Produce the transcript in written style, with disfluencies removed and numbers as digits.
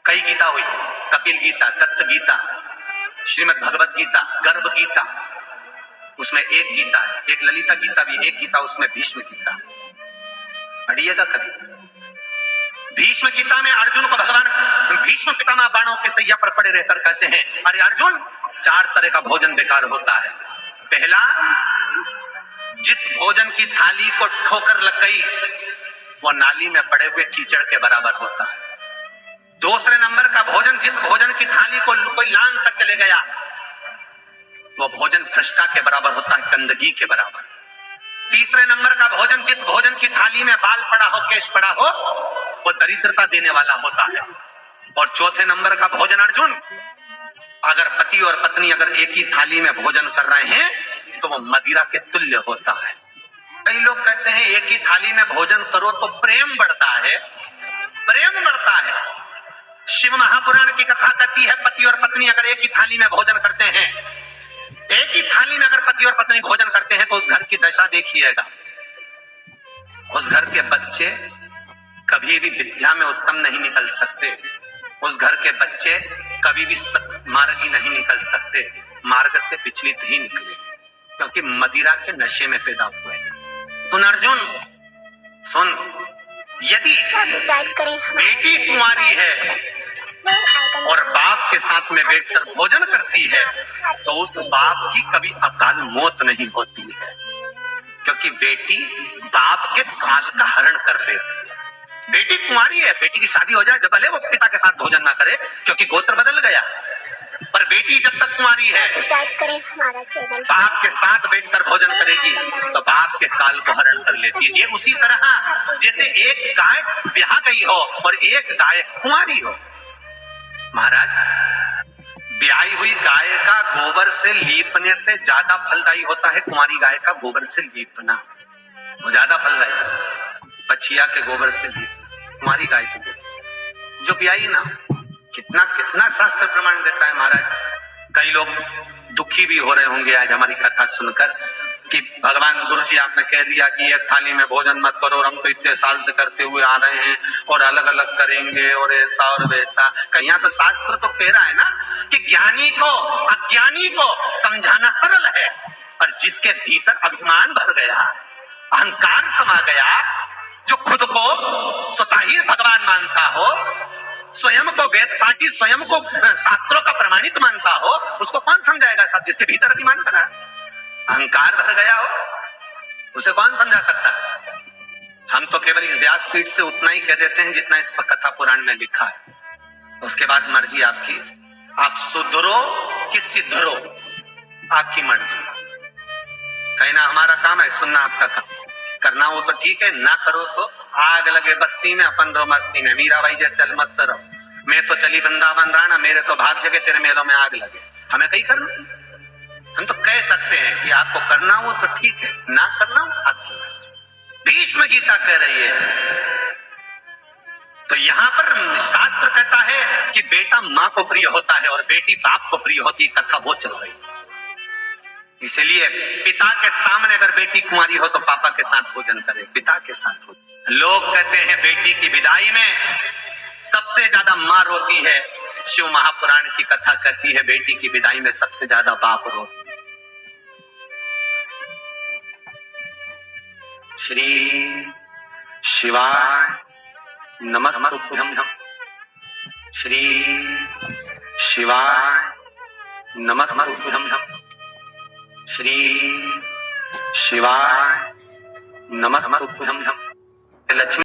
कई गीता हुई, कपिल गीता, दत्त गीता, श्रीमद् भगवत गीता, गर्भ गीता, उसमें एक गीता है, एक ललिता गीता भी, एक गीता उसमें भीष्म गीता। पढ़िएगा कभी। भीष्म गीता में अर्जुन को भगवान भीष्म पितामह बाणों के सैया पर पड़े रहकर कहते हैं, अरे अर्जुन, 4 तरह का भोजन बेकार होता है। पहला, जिस भोजन की थाली को ठोकर लग गई वो नाली में पड़े हुए कीचड़ के बराबर होता है। दूसरे नंबर का भोजन, जिस भोजन की थाली को कोई लांग कर चले गया वो भोजन भ्रष्टा के बराबर होता है, गंदगी के बराबर। तीसरे नंबर का भोजन, जिस भोजन की थाली में बाल पड़ा हो, केश पड़ा हो, वो दरिद्रता देने वाला होता है। और चौथे नंबर का भोजन अर्जुन, अगर पति और पत्नी अगर एक ही थाली में भोजन कर रहे हैं तो वो मदिरा के तुल्य होता है। कई लोग कहते हैं एक ही थाली में भोजन करो तो प्रेम बढ़ता है, प्रेम बढ़ता है। शिव महापुराण की कथा कहती है, पति और पत्नी अगर एक ही थाली में भोजन करते हैं, एक ही थाली में अगर पति और पत्नी भोजन करते हैं तो उस घर की दशा देखिएगा। उस घर के बच्चे कभी भी विद्या में उत्तम नहीं निकल सकते, उस घर के बच्चे कभी भी मार्गी नहीं निकल सकते, मार्ग से विचलित ही निकले, क्योंकि मदिरा के नशे में पैदा हुए। सुन अर्जुन, सुन, यदि बेटी कुंवारी है और बाप के साथ में बैठकर भोजन करती है तो उस बाप की कभी अकाल मौत नहीं होती है, क्योंकि बेटी बाप के काल का हरण कर देती है। बेटी कुंवारी है, बेटी की शादी हो जाए जब भले वो पिता के साथ भोजन ना करे क्योंकि गोत्र बदल गया, पर बेटी जब तक कुंवारी है बाप के साथ बैठकर भोजन करेगी तो बाप के काल को हरण कर लेती है। ये उसी तरह जैसे एक गाय ब्याह गई हो और एक गाय कुंवारी हो। महाराज, ब्याही हुई गाय का गोबर से लीपने से ज्यादा फलदायी होता है कुंवारी गाय का गोबर से लीपना, वो ज्यादा फलदायी। बछिया के गोबर से लीप, कुंवारी गाय के गोबर से जो ब्याही ना, कितना कितना शास्त्र प्रमाण देता है। महाराज, कई लोग दुखी भी हो रहे होंगे आज हमारी कथा सुनकर कि भगवान गुरु जी आपने कह दिया कि एक थाली में भोजन मत करो और हम तो इतने साल से करते हुए आ रहे हैं और अलग अलग करेंगे और ऐसा और वैसा। कहीं तो शास्त्र तो कह रहा है ना कि ज्ञानी को अज्ञानी को समझाना सरल है, पर जिसके भीतर अभिमान भर गया, अहंकार समा गया, जो खुद को स्वतः ही भगवान मानता हो, स्वयं को वेद पाठी, स्वयं को शास्त्रों का प्रमाणित मानता हो, उसको कौन समझाएगा साहब? जिसके भीतर अभिमान भरा, अहंकार भर गया हो, उसे कौन समझा सकता है? हम तो केवल इस व्यासपीठ से उतना ही कह देते हैं जितना इस कथा पुराण में लिखा है। उसके बाद मर्जी आपकी, आप सुधरो कि सिद्धरो, आपकी मर्जी। कहना हमारा काम है, सुनना आपका काम। करना हो तो ठीक है, ना करो तो आग लगे बस्ती में अपन रो मस्ती में, मीराबाई जैसे अलमस्त रहो। मैं तो चली वृंदावन राणा, मेरे तो भाग जगे तेरे मेलों में आग लगे। हमें कहीं करना, हम तो कह सकते हैं कि आपको करना हो तो ठीक है, ना करना हो आपकी मर्जी। भीष्म गीता कह रही है। तो यहाँ पर शास्त्र कहता है कि बेटा माँ को प्रिय होता है और बेटी बाप को प्रिय होती है। कथा वो चल रही है। इसलिए पिता के सामने अगर बेटी कुंवारी हो तो पापा के साथ भोजन करे, पिता के साथ हो। लोग कहते हैं बेटी की विदाई में सबसे ज्यादा मां रोती है। शिव महापुराण की कथा कहती है बेटी की विदाई में सबसे ज्यादा बाप रोते। श्री शिवाय नमस्तुभ्यं, श्री शिवाय नमस्तुभ्यं, श्री शिवाय नमस्तुभ्यं। लक्ष्मी